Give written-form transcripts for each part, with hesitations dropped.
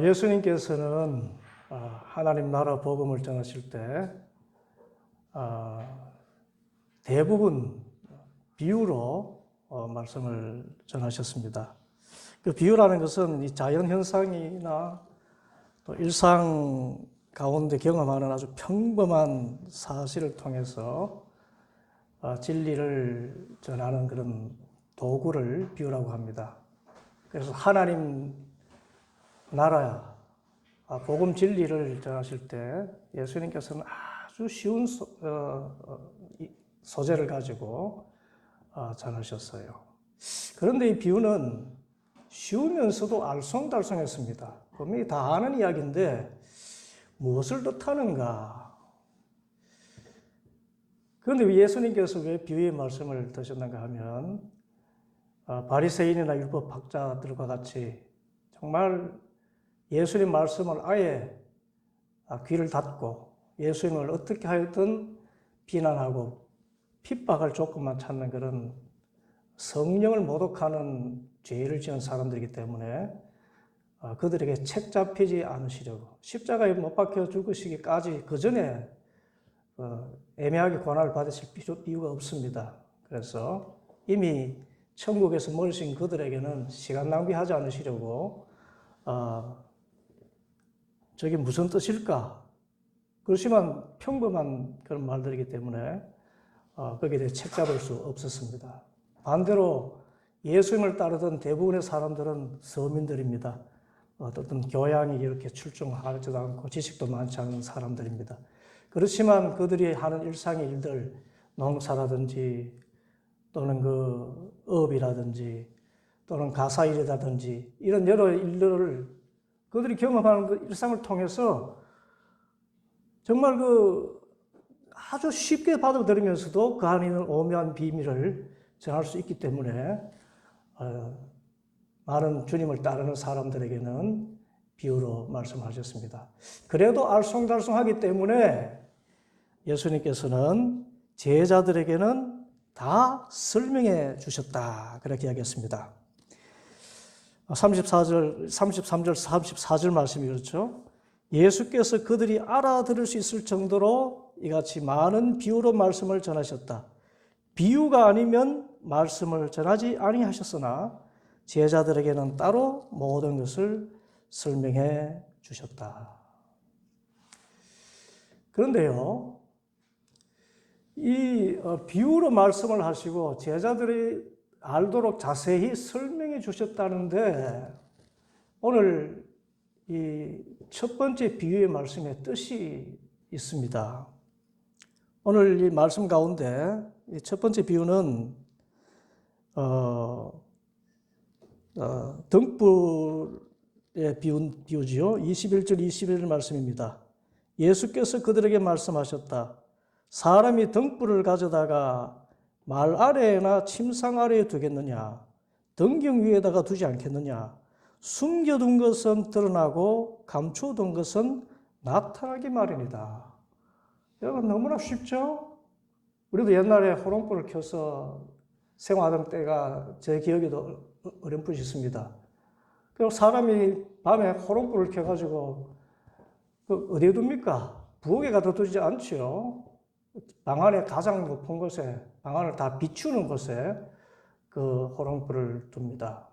예수님께서는 하나님 나라 복음을 전하실 때 대부분 비유로 말씀을 전하셨습니다. 그 비유라는 것은 이 자연 현상이나 또 일상 가운데 경험하는 아주 평범한 사실을 통해서 진리를 전하는 그런 도구를 비유라고 합니다. 그래서 하나님 나라 복음 진리를 전하실 때 예수님께서는 아주 쉬운 소재를 가지고 전하셨어요. 그런데 이 비유는 쉬우면서도 알쏭달쏭했습니다. 분명히 다 아는 이야기인데 무엇을 뜻하는가? 그런데 예수님께서 왜 비유의 말씀을 드셨는가 하면 바리새인이나 율법학자들과 같이 정말 예수님 말씀을 아예 귀를 닫고 예수님을 어떻게 하여든 비난하고 핍박할 조건만 찾는 그런 성령을 모독하는 죄를 지은 사람들이기 때문에 그들에게 책 잡히지 않으시려고 십자가에 못 박혀 죽으시기까지 그 전에 애매하게 고난을 받으실 이유가 없습니다. 그래서 이미 천국에서 멀으신 그들에게는 시간 낭비하지 않으시려고 저게 무슨 뜻일까? 그렇지만 평범한 그런 말들이기 때문에 거기에 대해 책 잡을 수 없었습니다. 반대로 예수님을 따르던 대부분의 사람들은 서민들입니다. 어떤 교양이 이렇게 출중하지도 않고 지식도 많지 않은 사람들입니다. 그렇지만 그들이 하는 일상의 일들, 농사라든지 또는 그 업이라든지 또는 가사일이라든지 이런 여러 일들을 그들이 경험하는 그 일상을 통해서 정말 아주 쉽게 받아들이면서도 그 안에 있는 오묘한 비밀을 전할 수 있기 때문에 많은 주님을 따르는 사람들에게는 비유로 말씀하셨습니다. 그래도 알쏭달쏭하기 때문에 예수님께서는 제자들에게는 다 설명해 주셨다. 그렇게 이야기했습니다. 33절, 34절 말씀이 그렇죠. 예수께서 그들이 알아들을 수 있을 정도로 이같이 많은 비유로 말씀을 전하셨다. 비유가 아니면 말씀을 전하지 아니하셨으나 제자들에게는 따로 모든 것을 설명해 주셨다. 그런데요, 이 비유로 말씀을 하시고 제자들이 알도록 자세히 설명해 주셨다는데 오늘 이 첫 번째 비유의 말씀에 뜻이 있습니다. 오늘 이 말씀 가운데 이 첫 번째 비유는 등불의 비유지요. 21절 21절 말씀입니다. 예수께서 그들에게 말씀하셨다. 사람이 등불을 가져다가 말 아래나 침상 아래에 두겠느냐? 등경 위에다가 두지 않겠느냐? 숨겨둔 것은 드러나고 감춰둔 것은 나타나기 마련이다. 여러분 너무나 쉽죠? 우리도 옛날에 호롱불을 켜서 생활하던 때가 제 기억에도 어렴풋이 있습니다. 그리고 사람이 밤에 호롱불을 켜가지고 어디에 둡니까? 부엌에 가서 두지 않죠. 방 안에 가장 높은 곳에, 방 안을 다 비추는 곳에 그 호롱불을 둡니다.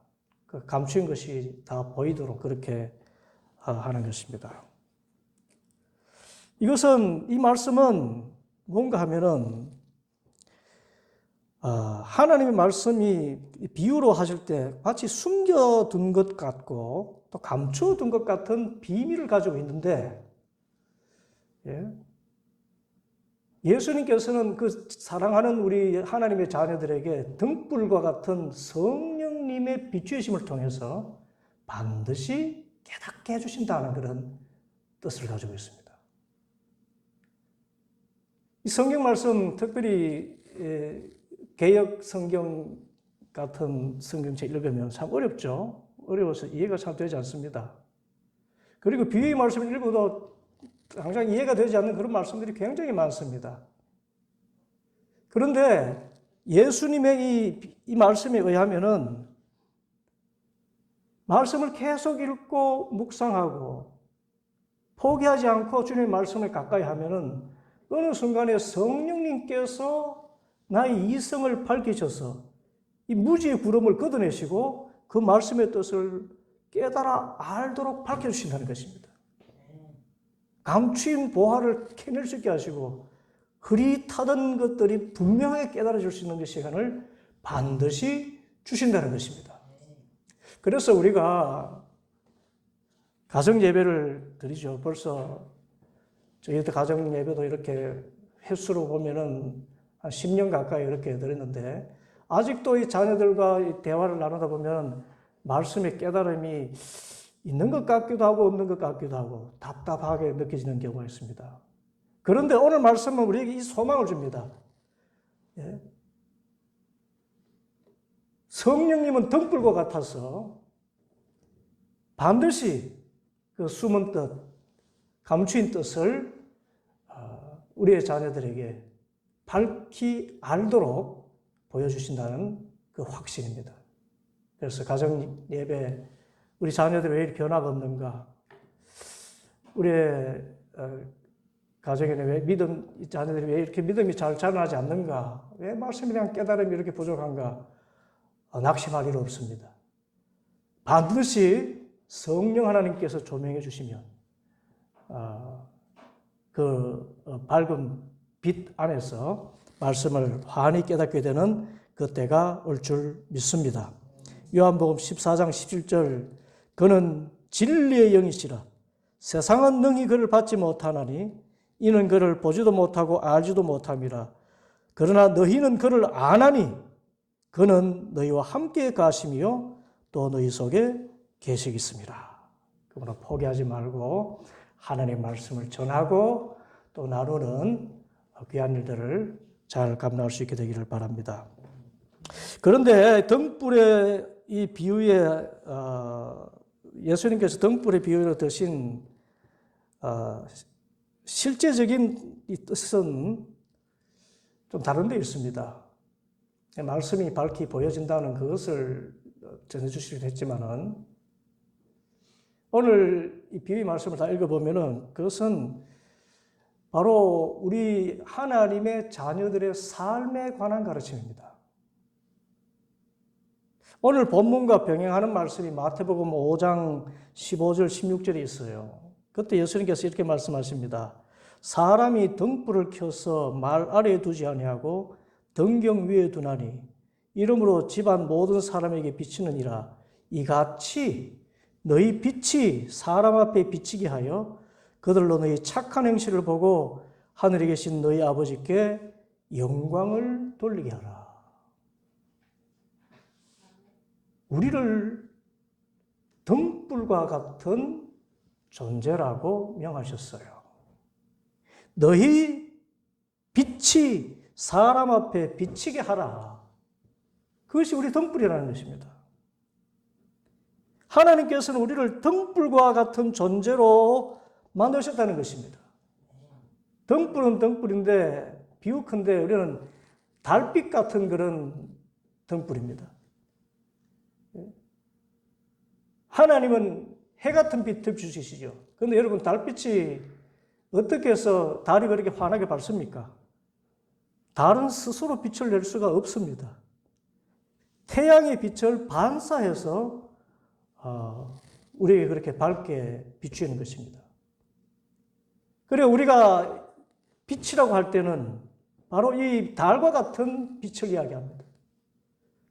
그 감추인 것이 다 보이도록 그렇게 하는 것입니다. 이 말씀은 뭔가 하면은, 하나님의 말씀이 비유로 하실 때 마치 숨겨둔 것 같고 또 감춰둔 것 같은 비밀을 가지고 있는데, 예수님께서는 그 사랑하는 우리 하나님의 자녀들에게 등불과 같은 성령님의 비추심을 통해서 반드시 깨닫게 해주신다는 그런 뜻을 가지고 있습니다. 이 성경 말씀, 특별히 개역 성경 같은 성경책 읽으면 참 어렵죠. 어려워서 이해가 참 되지 않습니다. 그리고 비유의 말씀을 읽어도 항상 이해가 되지 않는 그런 말씀들이 굉장히 많습니다. 그런데 예수님의 이 말씀에 의하면은 말씀을 계속 읽고 묵상하고 포기하지 않고 주님의 말씀을 가까이 하면은 어느 순간에 성령님께서 나의 이성을 밝히셔서 이 무지의 구름을 걷어내시고 그 말씀의 뜻을 깨달아 알도록 밝혀주신다는 것입니다. 감추인 보화를 캐낼 수 있게 하시고 흐릿하던 것들이 분명하게 깨달아질 수 있는 그 시간을 반드시 주신다는 것입니다. 그래서 우리가 가정 예배를 드리죠. 벌써 저희들 가정 예배도 이렇게 횟수로 보면은 한 10년 가까이 이렇게 드렸는데 아직도 이 자녀들과 이 대화를 나누다 보면 말씀의 깨달음이 있는 것 같기도 하고 없는 것 같기도 하고 답답하게 느껴지는 경우가 있습니다. 그런데 오늘 말씀은 우리에게 이 소망을 줍니다. 예? 성령님은 등불과 같아서 반드시 그 숨은 뜻, 감추인 뜻을 우리의 자녀들에게 밝히 알도록 보여주신다는 그 확신입니다. 그래서 가정 예배, 우리 자녀들이 왜 이렇게 변화가 없는가? 우리의 가정에는 왜 자녀들이 왜 이렇게 믿음이 잘 자라나지 않는가? 왜 말씀에 대한 깨달음이 이렇게 부족한가? 낙심할 일 없습니다. 반드시 성령 하나님께서 조명해 주시면 밝은 빛 안에서 말씀을 환히 깨닫게 되는 그때가 올 줄 믿습니다. 요한복음 14장 17절 그는 진리의 영이시라 세상은 능히 그를 받지 못하나니 이는 그를 보지도 못하고 알지도 못함이라 그러나 너희는 그를 아나니 그는 너희와 함께 가심이요 또 너희 속에 계시겠습니다. 그러므로 포기하지 말고 하나님의 말씀을 전하고 또 나누는 귀한 일들을 잘 감당할 수 있게 되기를 바랍니다. 그런데 등불의 이 비유에 예수님께서 등불의 비유로 드신 실제적인 이 뜻은 좀 다른 데 있습니다. 말씀이 밝히 보여진다는 그것을 전해주시기도 했지만은 오늘 이 비유 말씀을 다 읽어보면은 그것은 바로 우리 하나님의 자녀들의 삶에 관한 가르침입니다. 오늘 본문과 병행하는 말씀이 마태복음 5장 15절 16절에 있어요. 그때 예수님께서 이렇게 말씀하십니다. 사람이 등불을 켜서 말 아래에 두지 아니하고 등경 위에 두나니 이러므로 집안 모든 사람에게 비치느니라. 이같이 너희 빛이 사람 앞에 비치게 하여 그들로 너희 착한 행실을 보고 하늘에 계신 너희 아버지께 영광을 돌리게 하라. 우리를 등불과 같은 존재라고 명하셨어요. 너희 빛이 사람 앞에 비치게 하라. 그것이 우리 등불이라는 것입니다. 하나님께서는 우리를 등불과 같은 존재로 만드셨다는 것입니다. 등불은 등불인데 비유컨대 우리는 달빛 같은 그런 등불입니다. 하나님은 해 같은 빛을 주시죠. 그런데 여러분 달빛이 어떻게 해서 달이 그렇게 환하게 밝습니까? 달은 스스로 빛을 낼 수가 없습니다. 태양의 빛을 반사해서 우리에게 그렇게 밝게 비추는 것입니다. 그래 우리가 빛이라고 할 때는 바로 이 달과 같은 빛을 이야기합니다.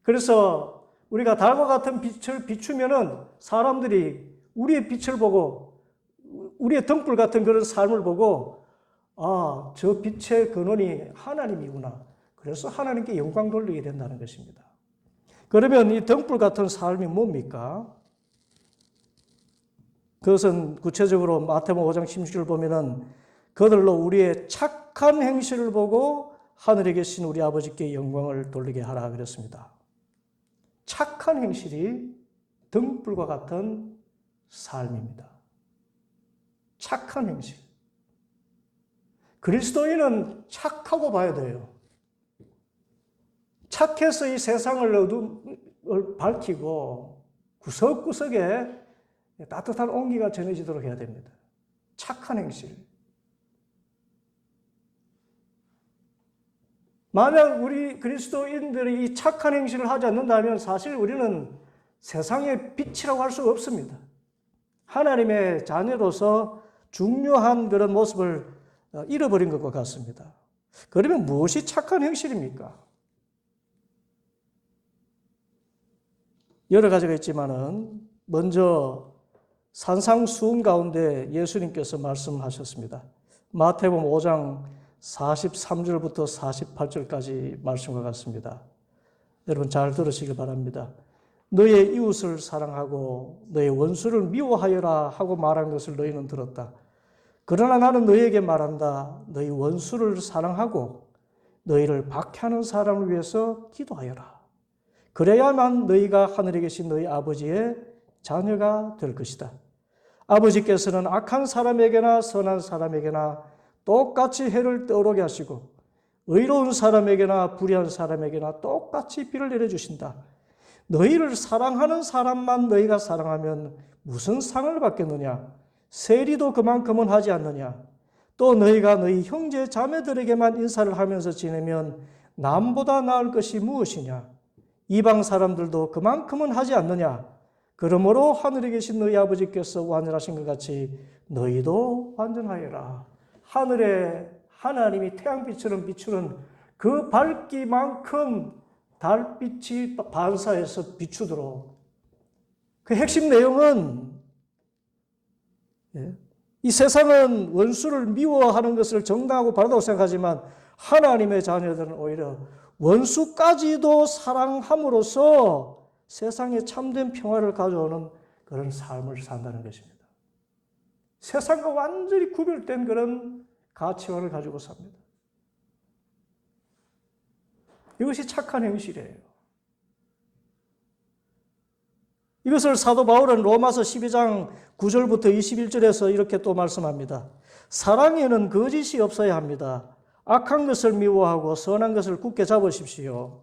그래서 우리가 달과 같은 빛을 비추면은 사람들이 우리의 빛을 보고 우리의 등불 같은 그런 삶을 보고 저 빛의 근원이 하나님이구나. 그래서 하나님께 영광 돌리게 된다는 것입니다. 그러면 이 등불 같은 삶이 뭡니까? 그것은 구체적으로 마태복음 5장 16절을 보면은 그들로 우리의 착한 행실을 보고 하늘에 계신 우리 아버지께 영광을 돌리게 하라 그랬습니다. 착한 행실이 등불과 같은 삶입니다. 착한 행실. 그리스도인은 착하고 봐야 돼요. 착해서 이 세상을 밝히고 구석구석에 따뜻한 온기가 전해지도록 해야 됩니다. 착한 행실. 만약 우리 그리스도인들이 이 착한 행실을 하지 않는다면 사실 우리는 세상의 빛이라고 할 수가 없습니다. 하나님의 자녀로서 중요한 그런 모습을 잃어버린 것과 같습니다. 그러면 무엇이 착한 행실입니까? 여러 가지가 있지만은 먼저 산상수훈 가운데 예수님께서 말씀하셨습니다. 마태복음 5장 43절부터 48절까지 말씀과 같습니다. 여러분 잘 들으시기 바랍니다. 너의 이웃을 사랑하고 너의 원수를 미워하여라 하고 말한 것을 너희는 들었다. 그러나 나는 너희에게 말한다. 너희 원수를 사랑하고 너희를 박해하는 사람을 위해서 기도하여라. 그래야만 너희가 하늘에 계신 너희 아버지의 자녀가 될 것이다. 아버지께서는 악한 사람에게나 선한 사람에게나 똑같이 해를 떠오르게 하시고 의로운 사람에게나 불의한 사람에게나 똑같이 비를 내려주신다. 너희를 사랑하는 사람만 너희가 사랑하면 무슨 상을 받겠느냐? 세리도 그만큼은 하지 않느냐? 또 너희가 너희 형제 자매들에게만 인사를 하면서 지내면 남보다 나을 것이 무엇이냐? 이방 사람들도 그만큼은 하지 않느냐? 그러므로 하늘에 계신 너희 아버지께서 완전하신 것 같이 너희도 완전하여라. 하늘에 하나님이 태양빛처럼 비추는 그 밝기만큼 달빛이 반사해서 비추도록. 그 핵심 내용은 이 세상은 원수를 미워하는 것을 정당하고 바르다고 생각하지만 하나님의 자녀들은 오히려 원수까지도 사랑함으로써 세상에 참된 평화를 가져오는 그런 삶을 산다는 것입니다. 세상과 완전히 구별된 그런 가치관을 가지고 삽니다. 이것이 착한 행실이에요. 이것을 사도 바울은 로마서 12장 9절부터 21절에서 이렇게 또 말씀합니다. 사랑에는 거짓이 없어야 합니다. 악한 것을 미워하고 선한 것을 굳게 잡으십시오.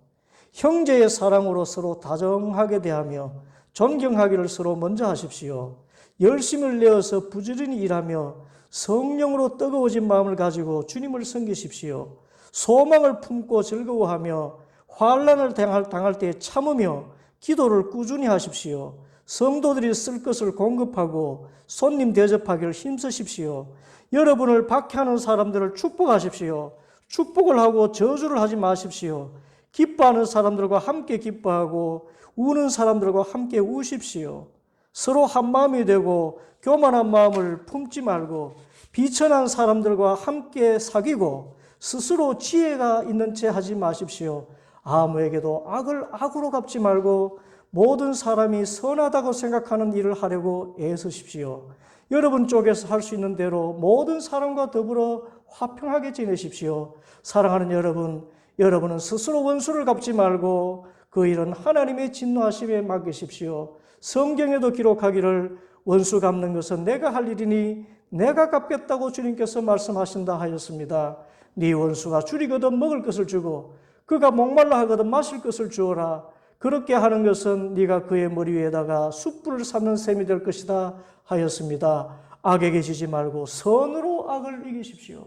형제의 사랑으로 서로 다정하게 대하며 존경하기를 서로 먼저 하십시오. 열심을 내어서 부지런히 일하며 성령으로 뜨거워진 마음을 가지고 주님을 섬기십시오. 소망을 품고 즐거워하며 환난을 당할 때 참으며 기도를 꾸준히 하십시오. 성도들이 쓸 것을 공급하고 손님 대접하기를 힘쓰십시오. 여러분을 박해하는 사람들을 축복하십시오. 축복을 하고 저주를 하지 마십시오. 기뻐하는 사람들과 함께 기뻐하고 우는 사람들과 함께 우십시오. 서로 한마음이 되고 교만한 마음을 품지 말고 비천한 사람들과 함께 사귀고 스스로 지혜가 있는 채 하지 마십시오. 아무에게도 악을 악으로 갚지 말고 모든 사람이 선하다고 생각하는 일을 하려고 애쓰십시오. 여러분 쪽에서 할 수 있는 대로 모든 사람과 더불어 화평하게 지내십시오. 사랑하는 여러분, 여러분은 스스로 원수를 갚지 말고 그 일은 하나님의 진노하심에 맡기십시오. 성경에도 기록하기를 원수 갚는 것은 내가 할 일이니 내가 갚겠다고 주님께서 말씀하신다 하였습니다. 네 원수가 줄이거든 먹을 것을 주고 그가 목말라 하거든 마실 것을 주어라. 그렇게 하는 것은 네가 그의 머리 위에다가 숯불을 삼는 셈이 될 것이다 하였습니다. 악에게 지지 말고 선으로 악을 이기십시오.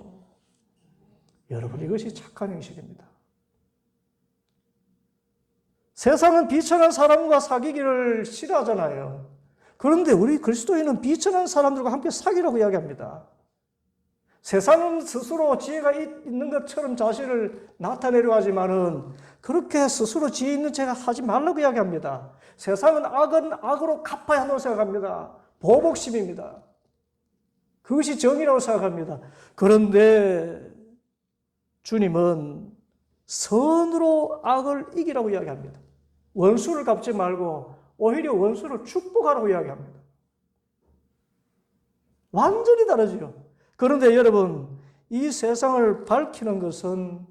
여러분, 이것이 착한 행실입니다. 세상은 비천한 사람과 사귀기를 싫어하잖아요. 그런데 우리 그리스도인은 비천한 사람들과 함께 사귀라고 이야기합니다. 세상은 스스로 지혜가 있는 것처럼 자신을 나타내려 하지만은 그렇게 스스로 지혜 있는 척 하지 말라고 이야기합니다. 세상은 악은 악으로 갚아야 한다고 생각합니다. 보복심입니다. 그것이 정의라고 생각합니다. 그런데 주님은 선으로 악을 이기라고 이야기합니다. 원수를 갚지 말고 오히려 원수를 축복하라고 이야기합니다. 완전히 다르지요. 그런데 여러분, 이 세상을 밝히는 것은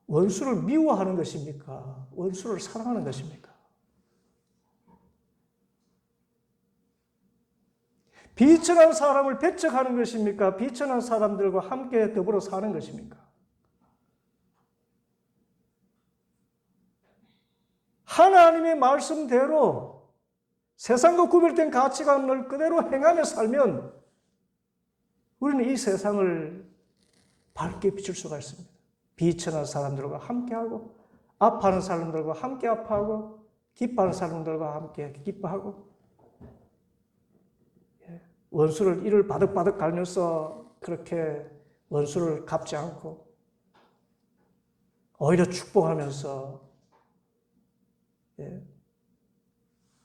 원수를 미워하는 것입니까? 원수를 사랑하는 것입니까? 비천한 사람을 배척하는 것입니까? 비천한 사람들과 함께 더불어 사는 것입니까? 하나님의 하나님의 말씀대로 세상과 구별된 가치관을 그대로 행하며 살면 우리는 이 세상을 밝게 비출 수가 있습니다. 비천한 사람들과 함께하고, 아파하는 사람들과 함께 아파하고, 기뻐하는 사람들과 함께 기뻐하고, 원수를 이를 바득바득 갈면서 그렇게 원수를 갚지 않고 오히려 축복하면서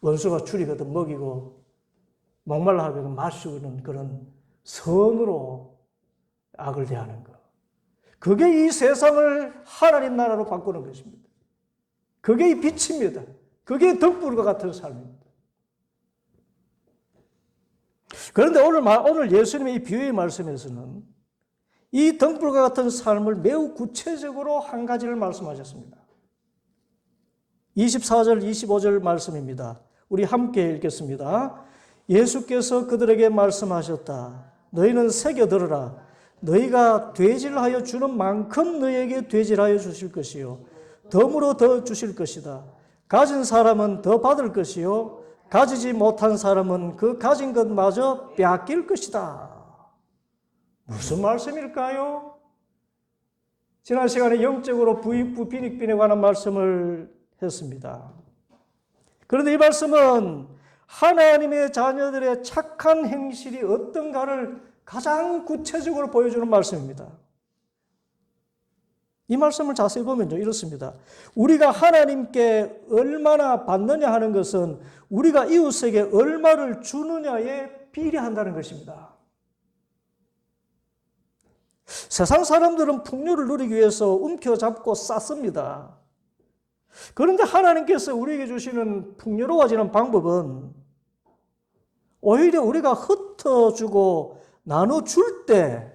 원수가 줄이거든 먹이고 목말라 하거든 마시는 그런 선으로 악을 대하는 것. 그게 이 세상을 하나님 나라로 바꾸는 것입니다. 그게 이 빛입니다. 그게 등불과 같은 삶입니다. 그런데 오늘 예수님의 이 비유의 말씀에서는 이 등불과 같은 삶을 매우 구체적으로 한 가지를 말씀하셨습니다. 24절, 25절 말씀입니다. 우리 함께 읽겠습니다. 예수께서 그들에게 말씀하셨다. 너희는 새겨 들으라. 너희가 되질하여 주는 만큼 너희에게 되질하여 주실 것이요 덤으로 더 주실 것이다. 가진 사람은 더 받을 것이요 가지지 못한 사람은 그 가진 것마저 빼앗길 것이다. 무슨 말씀일까요? 지난 시간에 영적으로 부익부 빈익빈에 관한 말씀을 했습니다. 그런데 이 말씀은 하나님의 자녀들의 착한 행실이 어떤가를 가장 구체적으로 보여주는 말씀입니다. 이 말씀을 자세히 보면요, 이렇습니다. 우리가 하나님께 얼마나 받느냐 하는 것은 우리가 이웃에게 얼마를 주느냐에 비례한다는 것입니다. 세상 사람들은 풍요를 누리기 위해서 움켜잡고 쌓습니다. 그런데 하나님께서 우리에게 주시는 풍요로워지는 방법은 오히려 우리가 흩어주고 나눠줄 때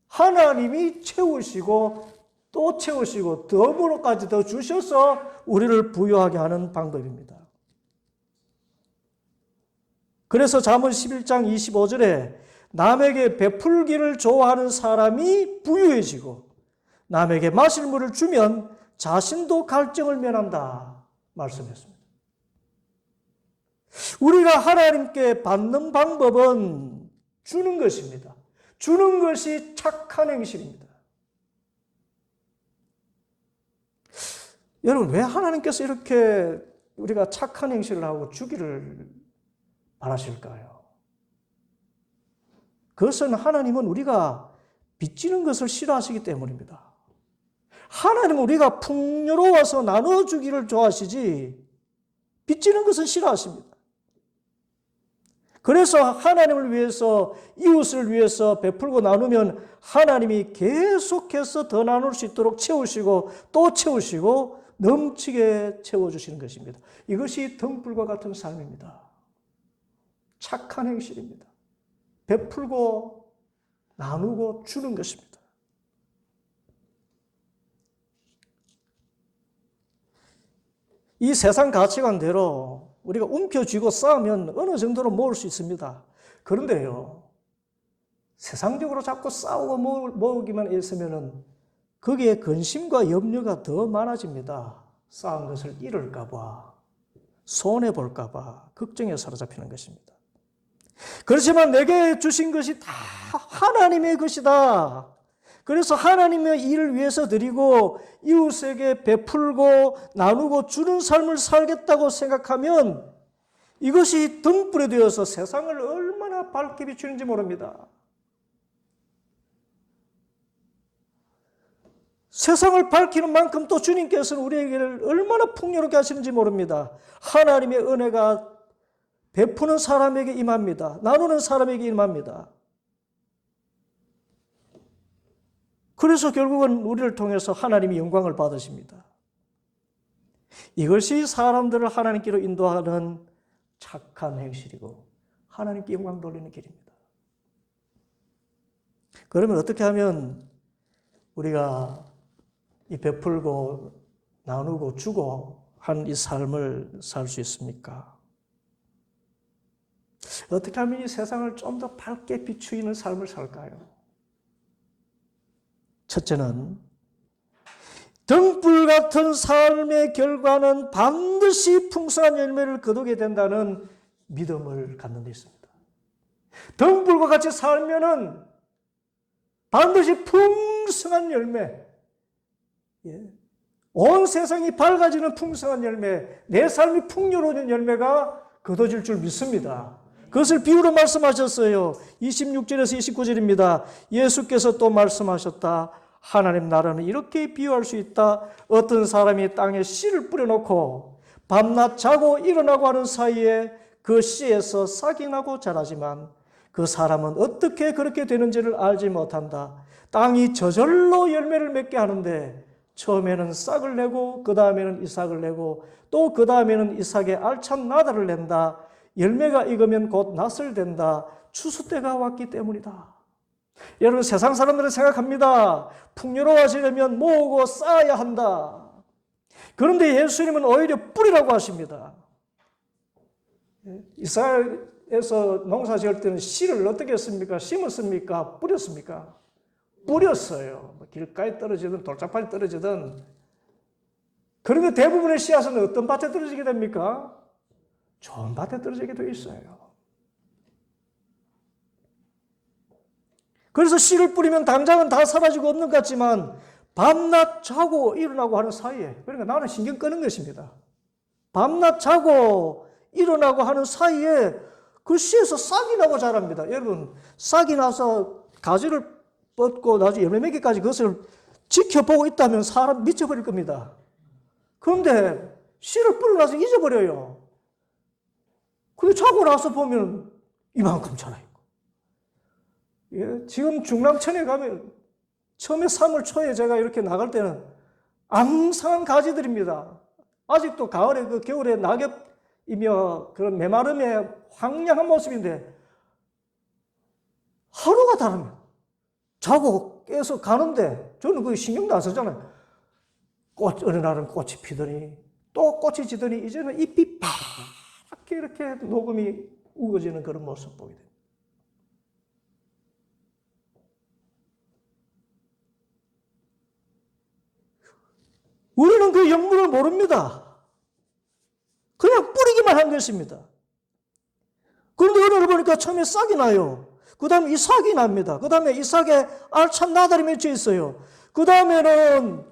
하나님이 채우시고 또 채우시고 덤으로까지 더 주셔서 우리를 부유하게 하는 방법입니다. 그래서 잠언 11장 25절에 남에게 베풀기를 좋아하는 사람이 부유해지고 남에게 마실 물을 주면 자신도 갈증을 면한다 말씀했습니다. 우리가 하나님께 받는 방법은 주는 것입니다. 주는 것이 착한 행실입니다. 여러분, 왜 하나님께서 이렇게 우리가 착한 행실을 하고 주기를 바라실까요? 그것은 하나님은 우리가 빚지는 것을 싫어하시기 때문입니다. 하나님은 우리가 풍요로워서 나눠주기를 좋아하시지 빚지는 것은 싫어하십니다. 그래서 하나님을 위해서, 이웃을 위해서 베풀고 나누면 하나님이 계속해서 더 나눌 수 있도록 채우시고 또 채우시고 넘치게 채워주시는 것입니다. 이것이 등불과 같은 삶입니다. 착한 행실입니다. 베풀고 나누고 주는 것입니다. 이 세상 가치관대로 우리가 움켜쥐고 싸우면 어느 정도로 모을 수 있습니다. 그런데요, 세상적으로 자꾸 싸우고 모으기만 있으면 거기에 근심과 염려가 더 많아집니다. 싸운 것을 잃을까봐, 손해볼까봐 걱정에 사로잡히는 것입니다. 그렇지만 내게 주신 것이 다 하나님의 것이다. 그래서 하나님의 일을 위해서 드리고 이웃에게 베풀고 나누고 주는 삶을 살겠다고 생각하면 이것이 등불이 되어서 세상을 얼마나 밝게 비추는지 모릅니다. 세상을 밝히는 만큼 또 주님께서는 우리에게를 얼마나 풍요롭게 하시는지 모릅니다. 하나님의 은혜가 베푸는 사람에게 임합니다. 나누는 사람에게 임합니다. 그래서 결국은 우리를 통해서 하나님이 영광을 받으십니다. 이것이 사람들을 하나님께로 인도하는 착한 행실이고 하나님께 영광 돌리는 길입니다. 그러면 어떻게 하면 우리가 이 베풀고 나누고 주고 한 이 삶을 살 수 있습니까? 어떻게 하면 이 세상을 좀 더 밝게 비추이는 삶을 살까요? 첫째는 등불 같은 삶의 결과는 반드시 풍성한 열매를 거두게 된다는 믿음을 갖는 데 있습니다. 등불과 같이 살면은 반드시 풍성한 열매, 온 세상이 밝아지는 풍성한 열매, 내 삶이 풍요로운 열매가 거둬질 줄 믿습니다. 그것을 비유로 말씀하셨어요. 26절에서 29절입니다. 예수께서 또 말씀하셨다. 하나님 나라는 이렇게 비유할 수 있다. 어떤 사람이 땅에 씨를 뿌려놓고 밤낮 자고 일어나고 하는 사이에 그 씨에서 싹이 나고 자라지만 그 사람은 어떻게 그렇게 되는지를 알지 못한다. 땅이 저절로 열매를 맺게 하는데 처음에는 싹을 내고 그 다음에는 이삭을 내고 또 그 다음에는 이삭에 알찬 나달을 낸다. 열매가 익으면 곧 낫을 된다. 추수 때가 왔기 때문이다. 여러분, 세상 사람들은 생각합니다. 풍요로워지려면 모으고 쌓아야 한다. 그런데 예수님은 오히려 뿌리라고 하십니다. 이스라엘에서 농사 지을 때는 씨를 어떻게 했습니까? 심었습니까? 뿌렸습니까? 뿌렸어요. 길가에 떨어지든 돌짝밭에 떨어지든. 그런데 대부분의 씨앗은 어떤 밭에 떨어지게 됩니까? 좋은 밭에 떨어지게 되어 있어요. 그래서 씨를 뿌리면 당장은 다 사라지고 없는 것 같지만 밤낮 자고 일어나고 하는 사이에, 그러니까 나는 신경 끄는 것입니다. 밤낮 자고 일어나고 하는 사이에 그 씨에서 싹이 나고 자랍니다. 여러분, 싹이 나서 가지를 뻗고 나중에 열매 맺기까지 그것을 지켜보고 있다면 사람 미쳐버릴 겁니다. 그런데 씨를 뿌려놔서 잊어버려요. 그게 자고 나서 보면 이만큼 자라요. 예, 지금 중랑천에 가면 처음에 3월 초에 제가 이렇게 나갈 때는 앙상한 가지들입니다. 아직도 가을에 그 겨울에 낙엽이며 그런 메마름의 황량한 모습인데 하루가 다르면 자고 깨서 가는데 저는 그게 신경도 안 쓰잖아요. 어느 날은 꽃이 피더니 또 꽃이 지더니 이제는 잎이 파랗게 이렇게 녹음이 우거지는 그런 모습 보게 됩니다. 우리는 그 영문을 모릅니다. 그냥 뿌리기만 한 것입니다. 그런데 어느 날 보니까 처음에 싹이 나요. 그 다음에 이삭이 납니다. 그 다음에 이삭에 알찬 나달이 맺혀 있어요. 그 다음에는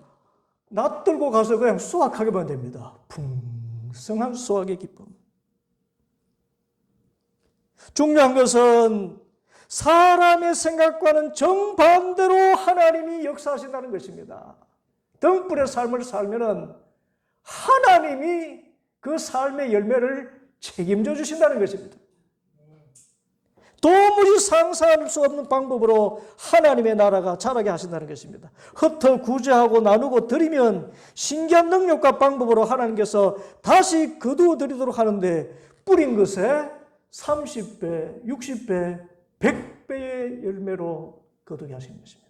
낫 들고 가서 그냥 수확하게만 됩니다. 풍성한 수확의 기쁨. 중요한 것은 사람의 생각과는 정반대로 하나님이 역사하신다는 것입니다. 등불의 삶을 살면은 하나님이 그 삶의 열매를 책임져 주신다는 것입니다. 도무지 상상할 수 없는 방법으로 하나님의 나라가 자라게 하신다는 것입니다. 흩어 구제하고 나누고 드리면 신기한 능력과 방법으로 하나님께서 다시 거두어 드리도록 하는데 뿌린 것에 30배, 60배, 100배의 열매로 거두게 하시는 것입니다.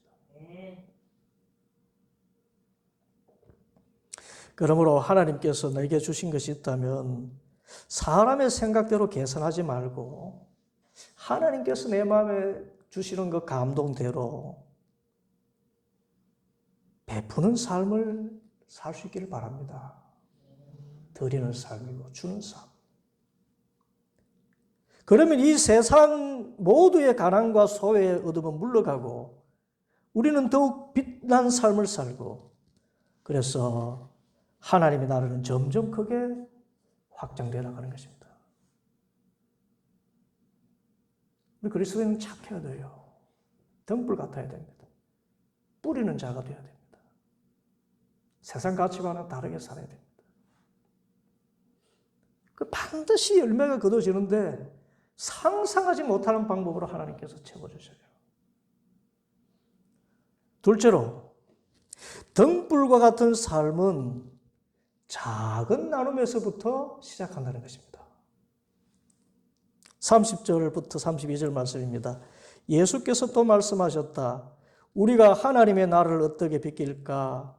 그러므로 하나님께서 내게 주신 것이 있다면 사람의 생각대로 계산하지 말고 하나님께서 내 마음에 주시는 그 감동대로 베푸는 삶을 살 수 있기를 바랍니다. 드리는 삶이고 주는 삶. 그러면 이 세상 모두의 가난과 소외의 어둠은 물러가고 우리는 더욱 빛난 삶을 살고 그래서 하나님의 나라는 점점 크게 확장되어 나가는 것입니다. 우리 그리스도인은 착해야 돼요. 등불 같아야 됩니다. 뿌리는 자가 되어야 됩니다. 세상 가치와는 다르게 살아야 됩니다. 그 반드시 열매가 거둬지는데 상상하지 못하는 방법으로 하나님께서 채워주셔요. 둘째로 등불과 같은 삶은 작은 나눔에서부터 시작한다는 것입니다. 30절부터 32절 말씀입니다. 예수께서 또 말씀하셨다. 우리가 하나님의 나라를 어떻게 비낄까?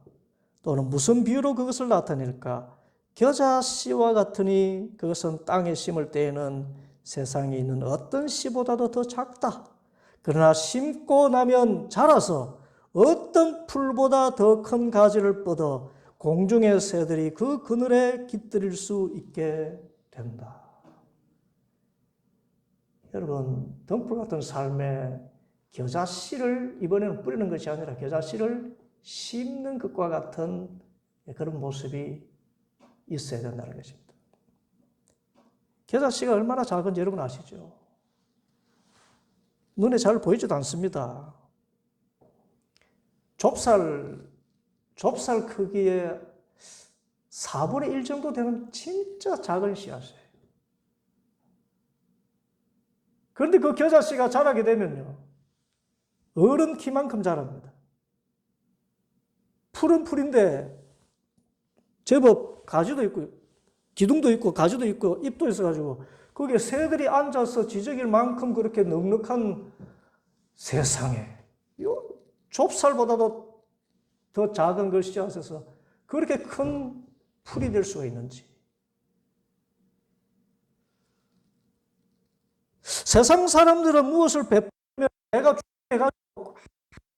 또는 무슨 비유로 그것을 나타낼까? 겨자 씨와 같으니 그것은 땅에 심을 때에는 세상에 있는 어떤 씨보다도 더 작다. 그러나 심고 나면 자라서 어떤 풀보다 더 큰 가지를 뻗어 공중의 새들이 그 그늘에 깃들일 수 있게 된다. 여러분, 등불 같은 삶에 겨자씨를 이번에는 뿌리는 것이 아니라 겨자씨를 심는 것과 같은 그런 모습이 있어야 된다는 것입니다. 겨자씨가 얼마나 작은지 여러분 아시죠? 눈에 잘 보이지도 않습니다. 좁쌀 크기의 4분의 1 정도 되는 진짜 작은 씨앗이에요. 그런데 그 겨자씨가 자라게 되면요, 어른 키만큼 자랍니다. 풀은 풀인데 제법 가지도 있고 기둥도 있고 가지도 있고 잎도 있어가지고 거기에 새들이 앉아서 지저길 만큼 그렇게 넉넉한 세상에 좁쌀보다도 더 작은 그 씨앗에서 그렇게 큰 풀이 될 수가 있는지. 세상 사람들은 무엇을 베풀면 내가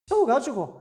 채워가지고